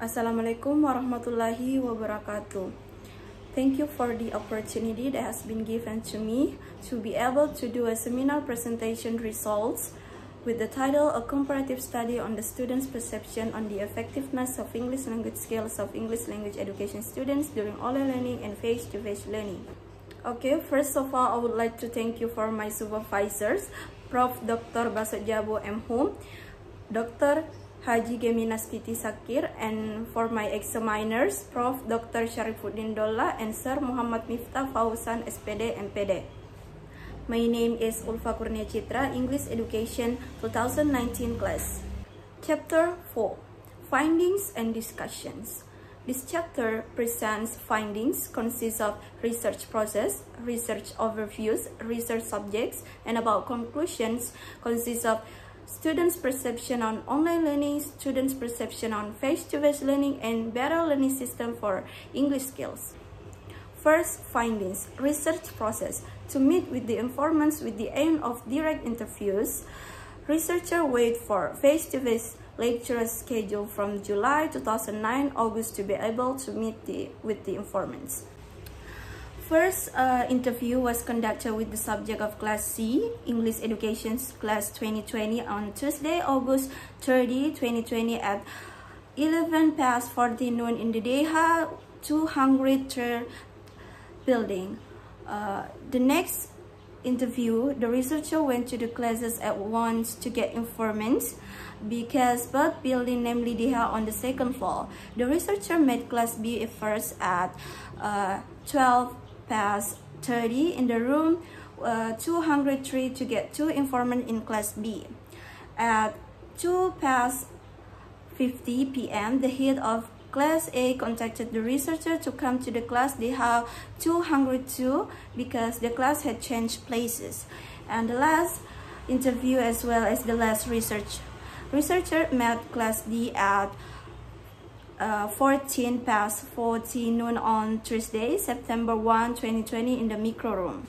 Assalamualaikum warahmatullahi wabarakatuh. Thank you for the opportunity that has been given to me to be able to do a seminar presentation results with the title A Comparative Study on the Students' Perception on the Effectiveness of English Language Skills of English Language Education Students during online learning and face-to-face learning. Okay, first of all, I would like to thank you for my supervisors, Prof. Dr. Basojabo M. Hum, Dr. Haji Geminastiti Sakir, and for my examiners, Prof. Dr. Syarifuddin Dolla and Sir Muhammad Miftah Fauzan SPD MPD. My name is Ulfa Kurnia Citra, English Education 2019 class. Chapter 4, Findings and Discussions. This chapter presents findings, consists of research process, research overviews, research subjects, and about conclusions, consists of students' perception on online learning, students' perception on face-to-face learning, and better learning system for English skills. First, findings. Research process. To meet with the informants with the aim of direct interviews, researchers wait for face-to-face lecture schedule from July 2009 August to be able to meet with the informants. First interview was conducted with the subject of Class C, English Education Class 2020 on Tuesday, August 30, 2020 at 11:40 noon in the DH 203 building. The next interview, the researcher went to the classes at once to get informants because both building, namely DH on the second floor. The researcher met Class B first at 12:30 in the room 203 to get two informants in Class B. At 2:50 p.m., the head of Class A contacted the researcher to come to the class DH 202 because the class had changed places. And the last interview as well as the last researcher met Class D at 14:40 noon on Thursday, September 1, 2020 in the micro room.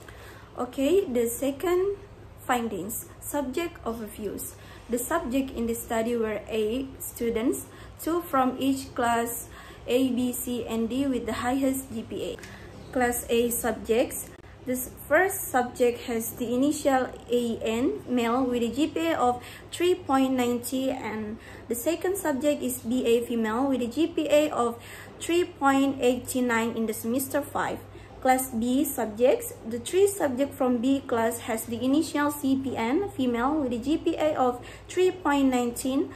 Okay, the second findings, subject overviews. The subject in the study were A, students, 2 from each class A, B, C, and D with the highest GPA. Class A subjects. This first subject has the initial AN, male, with a GPA of 3.90, and the second subject is BA, female, with a GPA of 3.89 in the semester 5. Class B subjects. The 3 subjects from B class has the initial CPN, female, with a GPA of 3.90,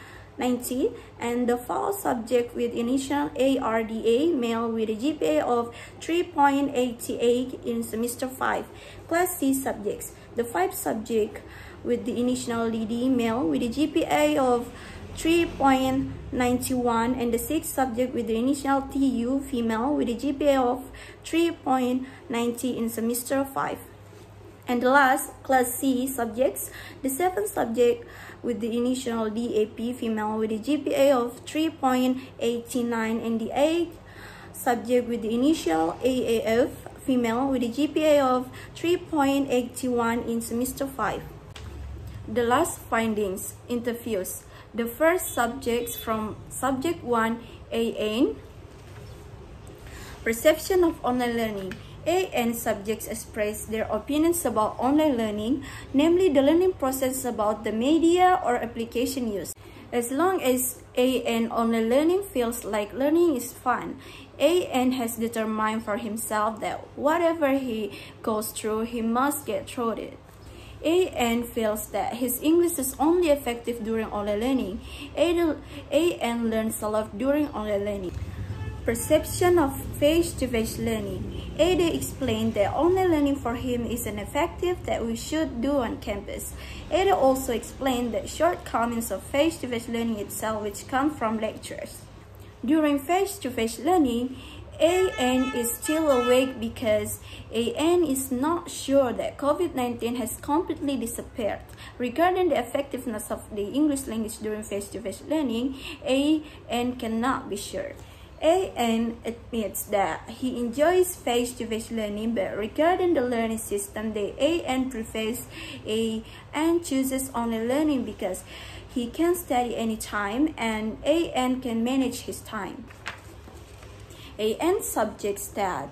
and the 4 subject with initial ARDA, male, with a GPA of 3.88 in semester 5. Class C subjects. The 5 subject with the initial DD, male, with a GPA of 3.91, and the 6 subject with the initial TU, female, with a GPA of 3.90 in semester 5. And the last, Class C subjects. The 7 subject with the initial DAP, female, with a GPA of 3.89, and the 8 subject with the initial AAF, female, with a GPA of 3.81 in semester 5. The last findings, interviews. The first subjects from subject 1, AN, perception of online learning. AN subjects express their opinions about online learning, namely the learning process about the media or application used. As long as AN online learning feels like learning is fun, AN has determined for himself that whatever he goes through, he must get through it. AN feels that his English is only effective during online learning. AN learns a lot during online learning. Perception of face-to-face learning. Ada explained that online learning for him is an effective that we should do on campus. Ada also explained the shortcomings of face-to-face learning itself, which come from lectures. During face-to-face learning, AN is still awake because AN is not sure that COVID-19 has completely disappeared. Regarding the effectiveness of the English language during face-to-face learning, AN cannot be sure. AN admits that he enjoys face-to-face learning, but regarding the learning system, the AN prefers and chooses online learning because he can study anytime, and AN can manage his time. AN subjects that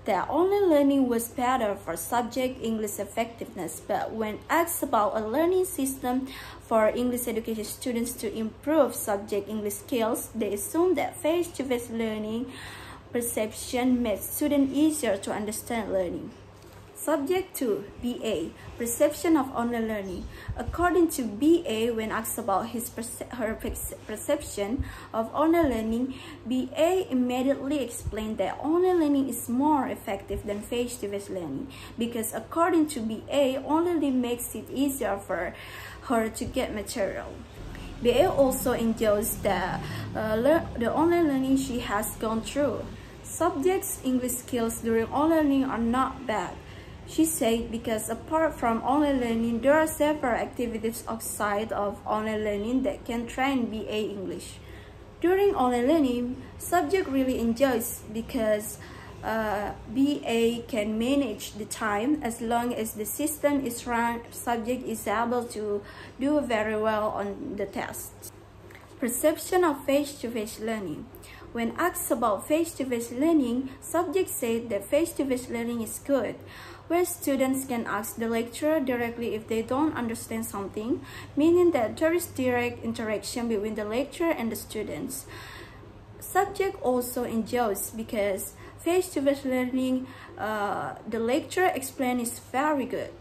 online learning was better for subject English effectiveness, but when asked about a learning system for English education students to improve subject English skills, they assumed that face-to-face learning perception made students easier to understand learning. Subject 2, BA, perception of online learning. According to BA, when asked about her perception of online learning, BA immediately explained that online learning is more effective than face-to-face learning because according to BA, online learning makes it easier for her to get material. BA also enjoys the online learning she has gone through. Subjects' English skills during online learning are not bad. She said because apart from online learning, there are several activities outside of online learning that can train BA English. During online learning, subject really enjoys because BA can manage the time as long as the system is run, subject is able to do very well on the tests. Perception of face-to-face learning. When asked about face-to-face learning, subject said that face-to-face learning is good, where students can ask the lecturer directly if they don't understand something, meaning that there is direct interaction between the lecturer and the students. Subject also enjoys because face-to-face learning, the lecturer explained is very good.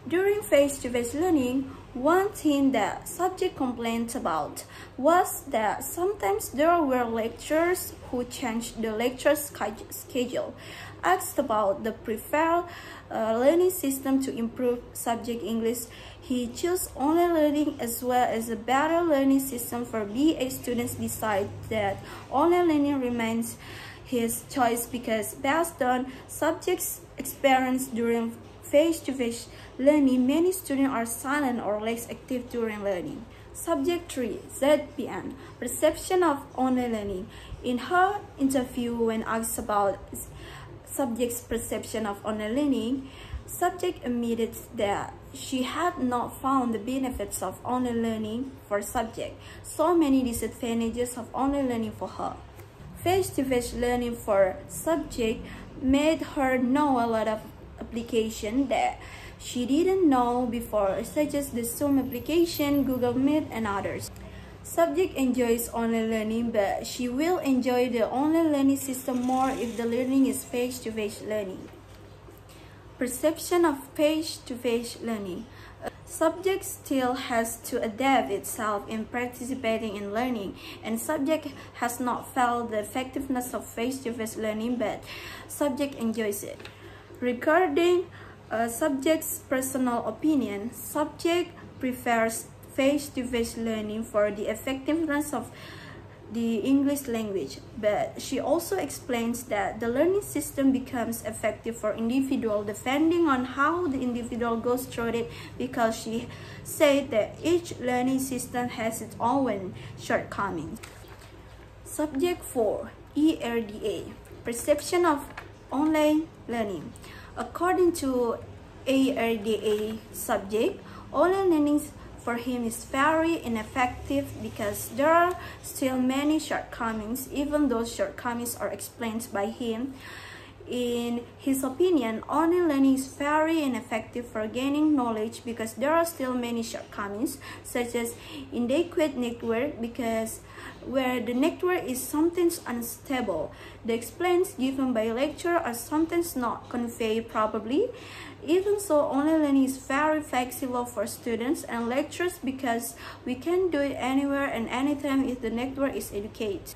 During face-to-face learning, one thing that subject complained about was that sometimes there were lecturers who changed the lecture schedule. Asked about the preferred learning system to improve subject English, he chose online learning as well as a better learning system for BA students. Decide that online learning remains his choice because based on subjects' experience during face-to-face learning, many students are silent or less active during learning. Subject 3, ZPN, perception of online learning. In her interview, when asked about subject's perception of online learning, subject admitted that she had not found the benefits of online learning for subject, so many disadvantages of online learning for her. Face-to-face learning for subject made her know a lot of applications that she didn't know before, such as the Zoom application, Google Meet, and others. Subject enjoys online learning, but she will enjoy the online learning system more if the learning is face-to-face learning. Perception of face-to-face learning. A subject still has to adapt itself in participating in learning, and subject has not felt the effectiveness of face-to-face learning, but subject enjoys it. Regarding a subject's personal opinion, subject prefers face-to-face learning for the effectiveness of the English language, but she also explains that the learning system becomes effective for individual depending on how the individual goes through it, because she said that each learning system has its own shortcomings. Subject 4, ERDA, perception of online learning. According to ERDA subject, online learning for him is very ineffective because there are still many shortcomings, even though shortcomings are explained by him. In his opinion, online learning is very ineffective for gaining knowledge because there are still many shortcomings, such as inadequate network, because where the network is sometimes unstable. The explains given by lecturer are sometimes not conveyed properly. Even so, online learning is very flexible for students and lecturers because we can do it anywhere and anytime if the network is adequate.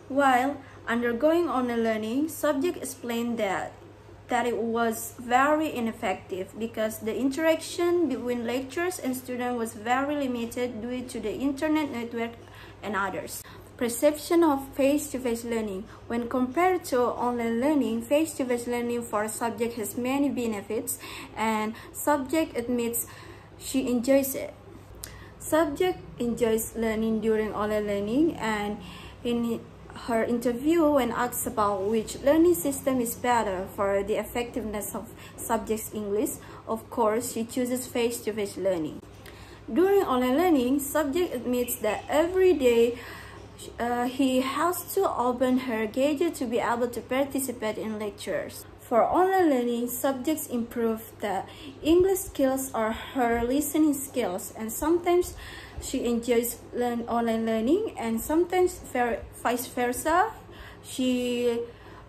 While undergoing online learning, subject explained that it was very ineffective because the interaction between lecturers and students was very limited due to the internet network and others. Perception of face-to-face learning. When compared to online learning, face-to-face learning for subject has many benefits, and subject admits she enjoys it. Subject enjoys learning during online learning, and in her interview, when asked about which learning system is better for the effectiveness of subject's English, of course, she chooses face-to-face learning. During online learning, subject admits that every day he has to open her gadget to be able to participate in lectures. For online learning, subjects improve the English skills or her listening skills, and sometimes she enjoys online learning, and sometimes vice versa. She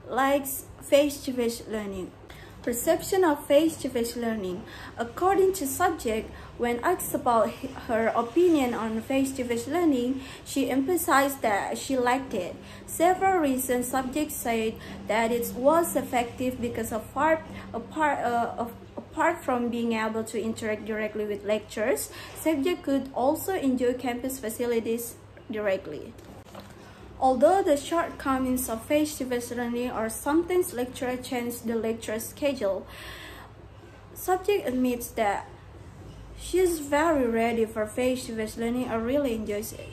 likes face-to-face learning. Perception of face-to-face learning. According to subject, when asked about her opinion on face-to-face learning, she emphasized that she liked it. Several reasons subject said that it was effective because apart from being able to interact directly with lecturers, subject could also enjoy campus facilities directly. Although the shortcomings of face-to-face learning are sometimes lecturer change the lecture schedule, subject admits that she is very ready for face-to-face learning and really enjoys it.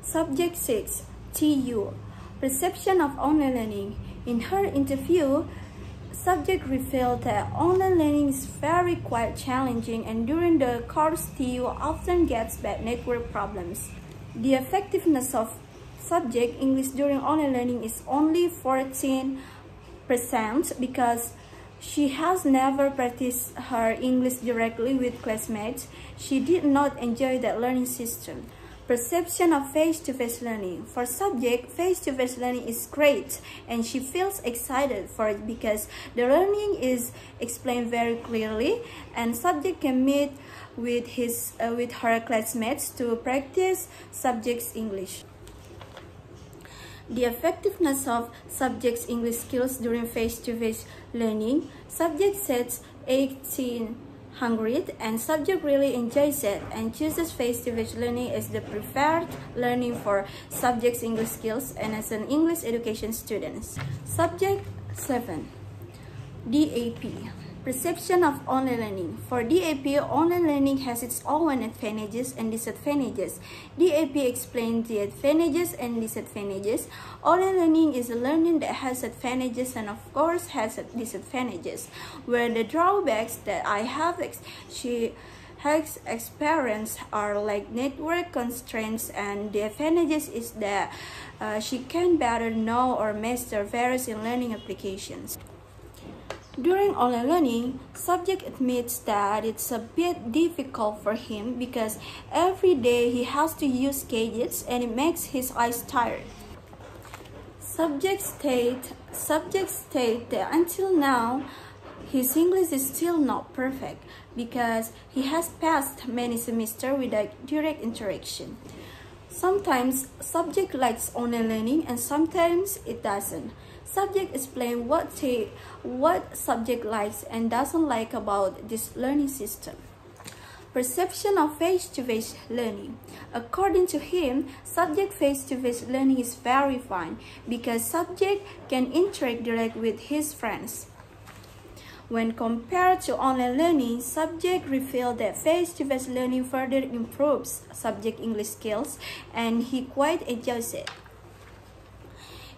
Subject 6. TU. Perception of online learning. In her interview, subject revealed that online learning is very quite challenging, and during the course, TU often gets bad network problems. The effectiveness of subject English during online learning is only 14% because she has never practiced her English directly with classmates. She did not enjoy that learning system. Perception of face-to-face learning. For subject, face-to-face learning is great, and she feels excited for it because the learning is explained very clearly, and subject can meet with her classmates to practice subject's English. The effectiveness of subject's English skills during face-to-face learning. Subject sets 1800 and subject really enjoys it and chooses face-to-face learning as the preferred learning for subject's English skills and as an English education student. Subject 7. DAP. Perception of online learning. For DAP, online learning has its own advantages and disadvantages. DAP explains the advantages and disadvantages. Online learning is a learning that has advantages and of course has disadvantages. Where the drawbacks that she has experienced are like network constraints, and the advantages is that she can better know or master various learning applications. During online learning, subject admits that it's a bit difficult for him because every day he has to use gadgets and it makes his eyes tired. Subject state that until now, his English is still not perfect because he has passed many semesters without direct interaction. Sometimes subject likes online learning and sometimes it doesn't. Subject explain what subject likes and doesn't like about this learning system. Perception of face-to-face learning. According to him, subject face-to-face learning is very fun because subject can interact directly with his friends. When compared to online learning, subject revealed that face-to-face learning further improves subject English skills and he quite enjoys it.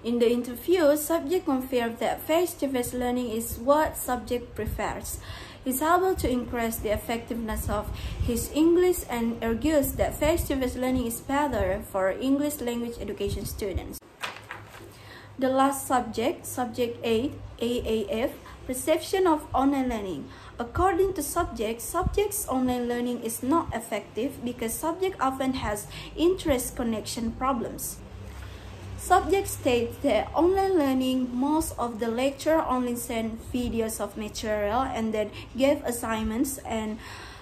In the interview, subject confirmed that face-to-face learning is what subject prefers. He is able to increase the effectiveness of his English and argues that face-to-face learning is better for English language education students. The last subject, subject 8, AAF, perception of online learning. According to subject's online learning is not effective because subject often has interest connection problems. Subject states that online learning, most of the lecturer only send videos of material and then gave assignments, and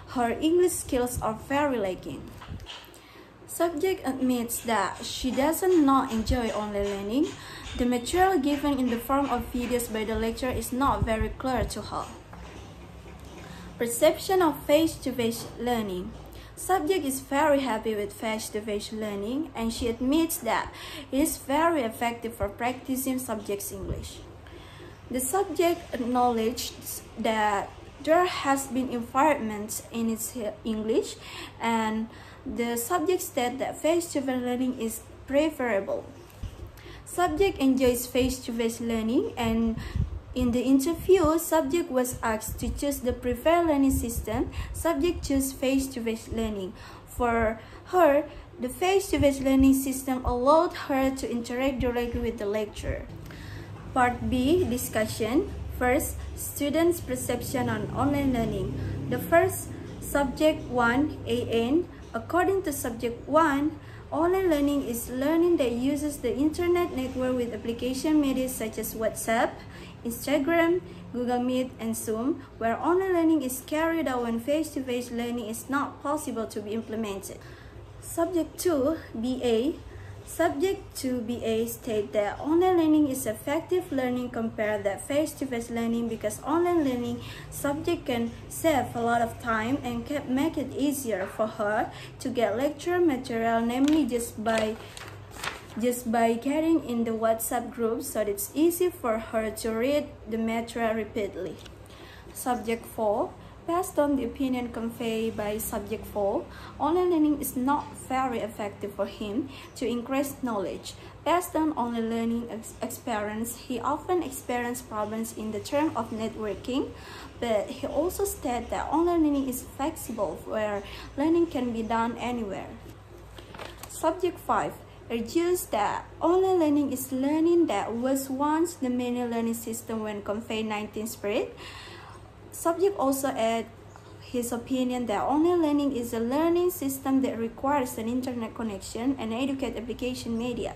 her English skills are very lacking. Subject admits that she doesn't not enjoy online learning. The material given in the form of videos by the lecturer is not very clear to her. Perception of face-to-face learning. Subject is very happy with face-to-face learning and she admits that it is very effective for practicing subject's English. The subject acknowledged that there has been improvements in its English and the subject stated that face-to-face learning is preferable. Subject enjoys face-to-face learning and In the interview, subject was asked to choose the preferred learning system. Subject chose face-to-face learning. For her, the face-to-face learning system allowed her to interact directly with the lecturer. Part B, discussion. First, students' perception on online learning. The first, subject 1, AN. According to subject 1, online learning is learning that uses the internet network with application media such as WhatsApp, Instagram, Google Meet, and Zoom, where online learning is carried out when face-to-face learning is not possible to be implemented. Subject 2, BA. Subject 2, BA state that online learning is effective learning compared to face-to-face learning because online learning subject can save a lot of time and can make it easier for her to get lecture material, namely just by getting in the WhatsApp group, so it's easy for her to read the material repeatedly. Subject 4. Based on the opinion conveyed by subject 4, online learning is not very effective for him to increase knowledge. Based on online learning experience, he often experienced problems in the term of networking, but he also stated that online learning is flexible, where learning can be done anywhere. Subject 5. Argues that online learning is learning that was once the main learning system when COVID-19 spread. Subject also add his opinion that online learning is a learning system that requires an internet connection and educate application media.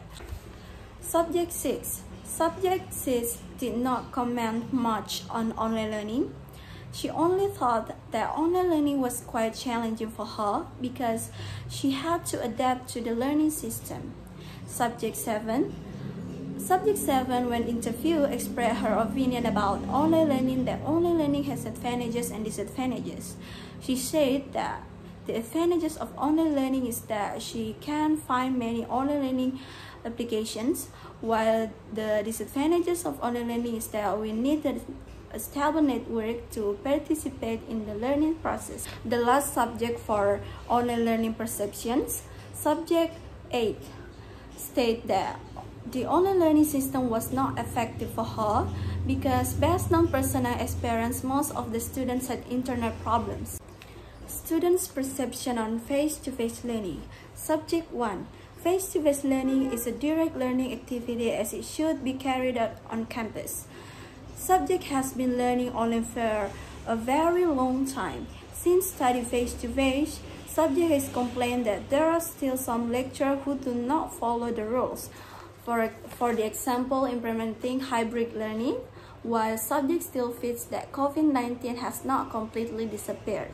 Subject 6. Subject 6 did not comment much on online learning. She only thought that online learning was quite challenging for her because she had to adapt to the learning system. Subject 7. Subject 7, when interviewed, expressed her opinion about online learning that online learning has advantages and disadvantages. She said that the advantages of online learning is that she can find many online learning applications, while the disadvantages of online learning is that we need a stable network to participate in the learning process. The last subject for online learning perceptions, subject 8, state that the online learning system was not effective for her because based on personal experience, most of the students had internet problems. Students' perception on face-to-face learning. Subject 1. Face-to-face learning is a direct learning activity as it should be carried out on campus. Subject has been learning online for a very long time. Since studying face-to-face, subject has complained that there are still some lecturers who do not follow the rules. For the example, implementing hybrid learning, while subject still feels that COVID-19 has not completely disappeared.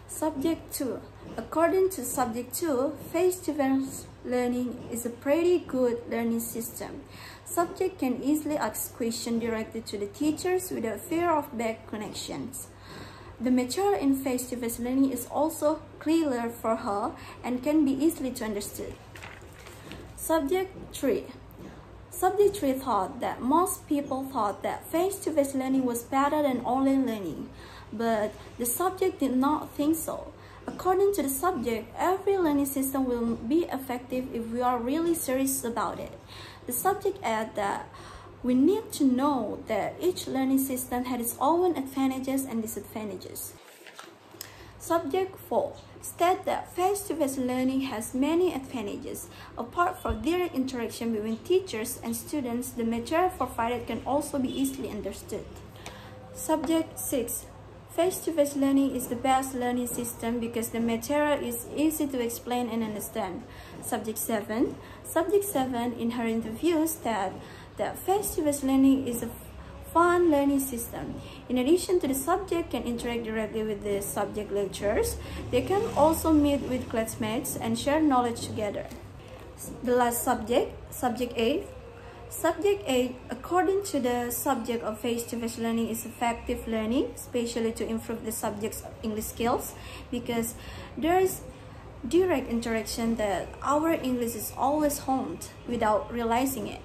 Subject 2. According to Subject 2, face-to-face learning is a pretty good learning system. Subject can easily ask questions directly to the teachers without fear of bad connections. The material in face-to-face learning is also clearer for her and can be easily understood. Subject 3. Subject 3 thought that most people thought that face-to-face learning was better than online learning, but the subject did not think so. According to the subject, every learning system will be effective if we are really serious about it. The subject added that we need to know that each learning system had its own advantages and disadvantages. Subject 4. State that face-to-face learning has many advantages. Apart from direct interaction between teachers and students, the material provided can also be easily understood. Subject 6. Face-to-face learning is the best learning system because the material is easy to explain and understand. Subject 7. Subject 7 in her interview stated that face-to-face learning is a fun learning system. In addition to the subject can interact directly with the subject lecturers, they can also meet with classmates and share knowledge together. The last subject, Subject 8. Subject 8, according to the subject of face-to-face learning, is effective learning, especially to improve the subject's English skills, because there is direct interaction that our English is always honed without realizing it.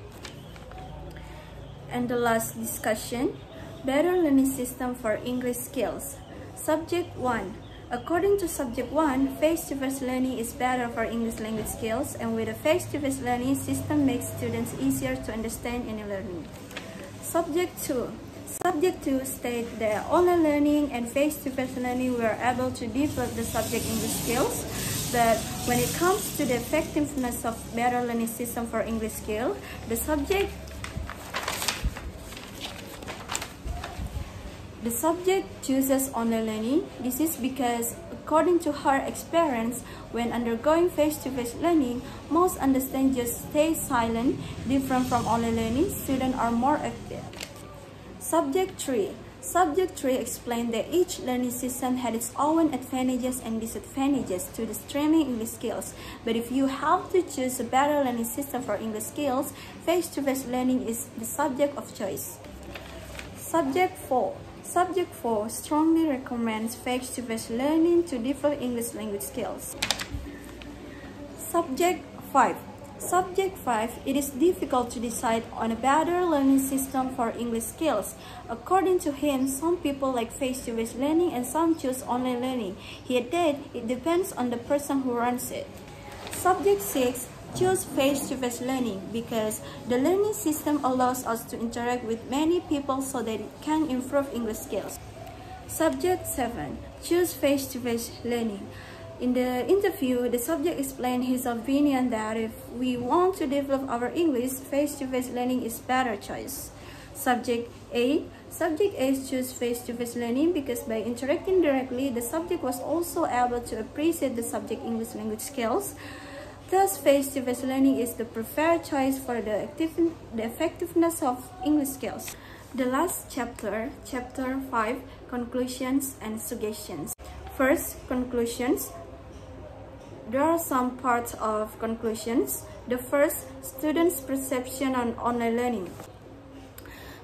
And the last discussion, better learning system for English skills. Subject 1. According to Subject 1, face-to-face learning is better for English language skills, and with a face-to-face learning system makes students easier to understand any learning. Subject 2. Subject 2 states that online learning and face-to-face learning were able to develop the subject English skills, but when it comes to the effectiveness of better learning system for English skill, the subject chooses online learning. This is because, according to her experience, when undergoing face-to-face learning, most understand just stay silent. Different from online learning, students are more active. Subject 3. Subject 3 explained that each learning system had its own advantages and disadvantages to the streaming English skills. But if you have to choose a better learning system for English skills, face-to-face learning is the subject of choice. Subject 4. Subject 4 strongly recommends face-to-face learning to develop English language skills. Subject 5. Subject 5, it is difficult to decide on a better learning system for English skills. According to him, some people like face-to-face learning and some choose online learning. He added, it depends on the person who runs it. Subject 6, choose face-to-face learning because the learning system allows us to interact with many people so that it can improve English skills. Subject 7, choose face-to-face learning. In the interview, the subject explained his opinion that if we want to develop our English, face-to-face learning is better choice. Subject 8. Subject 8 chose face-to-face learning because by interacting directly, the subject was also able to appreciate the subject English language skills. Thus, face-to-face learning is the preferred choice for the effectiveness of English skills. The last chapter, Chapter 5, Conclusions and Suggestions. First, conclusions. There are some parts of conclusions. The first, students' perception on online learning.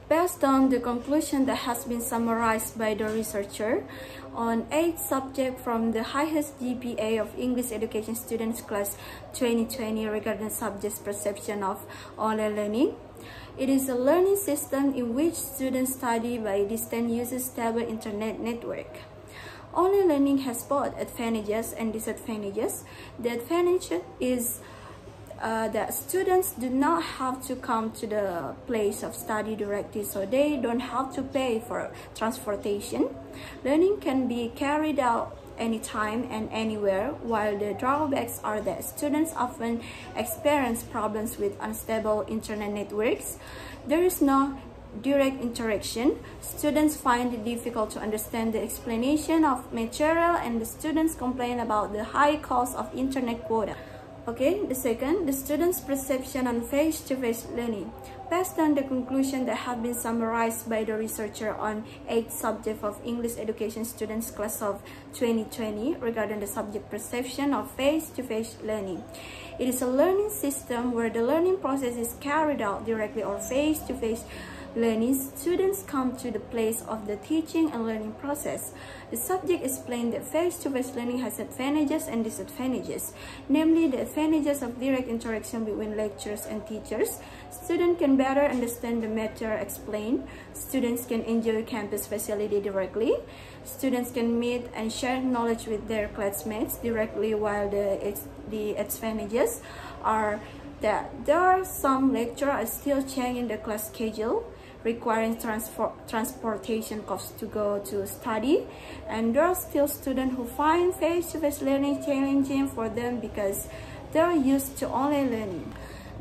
Based on the conclusion that has been summarized by the researcher on 8 subjects from the highest GPA of English Education Students Class 2020 regarding subjects' perception of online learning. It is a learning system in which students study by distance using stable internet network. Online learning has both advantages and disadvantages. The advantage is that students do not have to come to the place of study directly, so they don't have to pay for transportation. Learning can be carried out anytime and anywhere, while the drawbacks are that students often experience problems with unstable internet networks. There is no direct interaction. Students find it difficult to understand the explanation of material, and the students complain about the high cost of internet quota. Okay, the second, the students' perception on face-to-face learning. Based on the conclusion that have been summarized by the researcher on 8 subjects of English Education Students Class of 2020 regarding the subject perception of face-to-face learning. It is a learning system where the learning process is carried out directly or face-to-face learning. Students come to the place of the teaching and learning process. The subject explained that face-to-face learning has advantages and disadvantages, namely the advantages of direct interaction between lecturers and teachers. Students can better understand the matter explained. Students can enjoy campus facility directly. Students can meet and share knowledge with their classmates directly, while the advantages are that there are some lecturers still changing the class schedule, requiring transportation costs to go to study, and there are still students who find face-to-face learning challenging for them because they are used to online learning.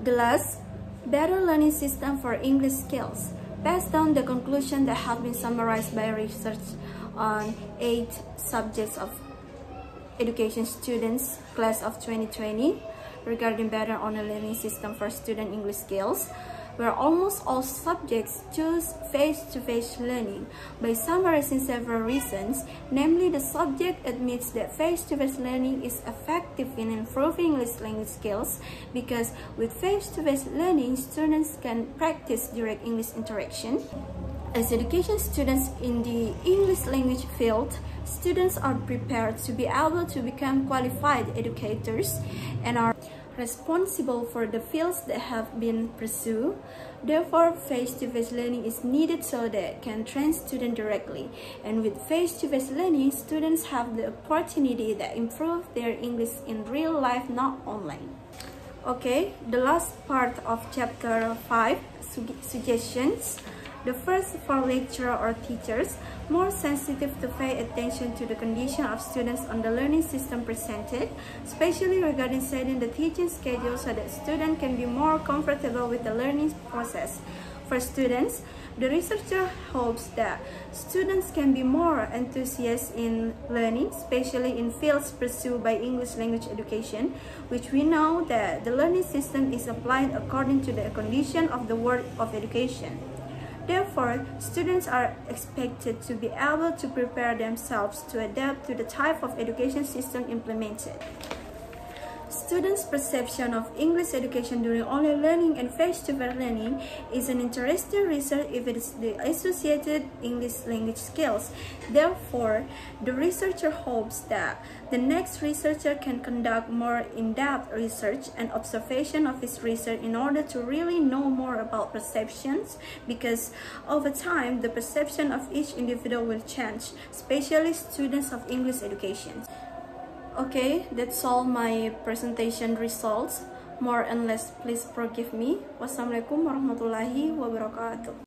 The last, better learning system for English skills. Based on the conclusion that have been summarized by research on 8 subjects of Education Students Class of 2020 regarding better online learning system for student English skills, where almost all subjects choose face-to-face learning. By summarizing several reasons, namely the subject admits that face-to-face learning is effective in improving English language skills because with face-to-face learning, students can practice direct English interaction. As education students in the English language field, students are prepared to be able to become qualified educators and are responsible for the fields that have been pursued. Therefore, face-to-face learning is needed so that can train students directly. And with face-to-face learning, students have the opportunity that improve their English in real life, not online. Okay, the last part of chapter 5, suggestions. The first, for lecturer or teachers, more sensitive to pay attention to the condition of students on the learning system presented, especially regarding setting the teaching schedule so that students can be more comfortable with the learning process. For students, the researcher hopes that students can be more enthusiastic in learning, especially in fields pursued by English language education, which we know that the learning system is applied according to the condition of the world of education. Therefore, students are expected to be able to prepare themselves to adapt to the type of education system implemented. Students' perception of English education during online learning and face-to-face learning is an interesting research if it is the associated English language skills. Therefore, the researcher hopes that the next researcher can conduct more in-depth research and observation of his research in order to really know more about perceptions, because over time, the perception of each individual will change, especially students of English education. Okay, that's all my presentation results. More and less, please forgive me. Wassalamualaikum warahmatullahi wabarakatuh.